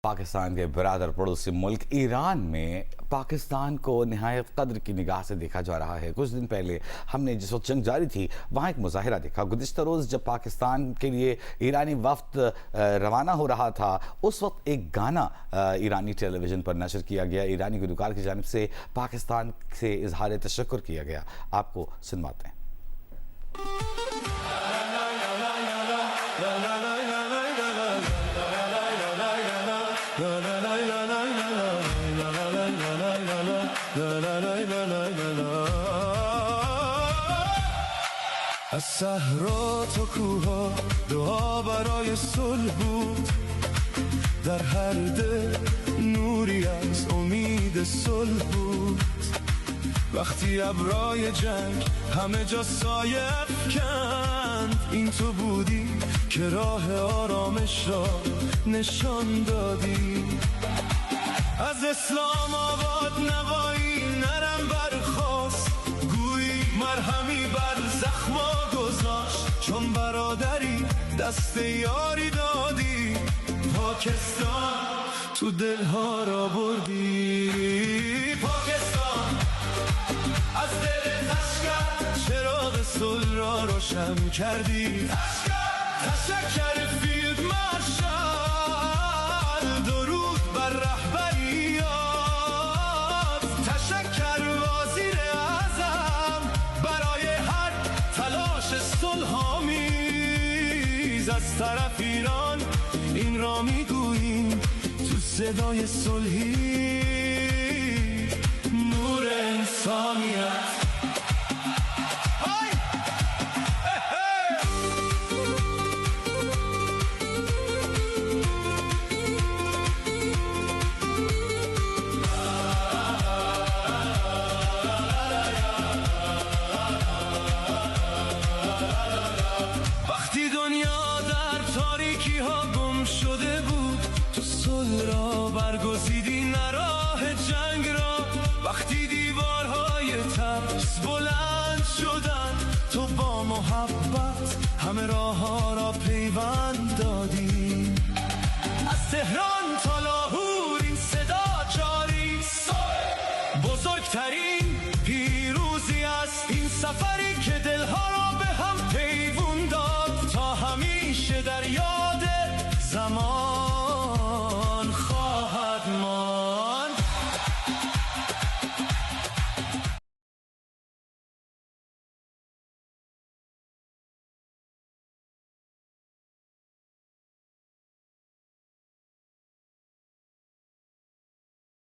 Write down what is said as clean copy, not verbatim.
पाकिस्तान के बरादर पड़ोसी मुल्क ईरान में पाकिस्तान को निहायत कद्र की निगाह से देखा जा रहा है। कुछ दिन पहले हमने जिस वक्त जंग जारी थी वहाँ एक मुजाहिरा देखा। गुज़िश्ता रोज़ जब पाकिस्तान के लिए ईरानी वफ्द रवाना हो रहा था उस वक्त एक गाना ईरानी टेलीविज़न पर नशर किया गया। ईरानी गुलकार की जानिब से पाकिस्तान से इजहार तशक्कुर किया गया। आपको सुनवाते हैं। از صحرا تا کوها دعا برای صلح بود، در هر دل نوری از امید صلح بود. وقتی ابرای جنگ همه جا سایه افکند، این تو بودی که راه آرامش را نشان دادی. از اسلام آباد نوایی نرم برخواست، گویی مرهمی بر زخما گذاشت، چون برادری دست یاری دادی. پاکستان تو دلها را بردی، پاکستان از دل تشکر چراغ صلح را روشن کردی. تشکر فیلد مارشال، درود بر رهبریات. تشکر وزیر اعظم برای هر تلاش صلح‌آمیز. از طرف ایران این را میگوییم تو صدای صلحی، نور انسانیت. وقتی دنیا در تاریکی ها گم شده بود، تو صلح را برگزیدی نه راه جنگ را. وقتی دیوارهای ترس بلند شدن، تو با محبت همه راه ها را پیوند دادی. از تهران تا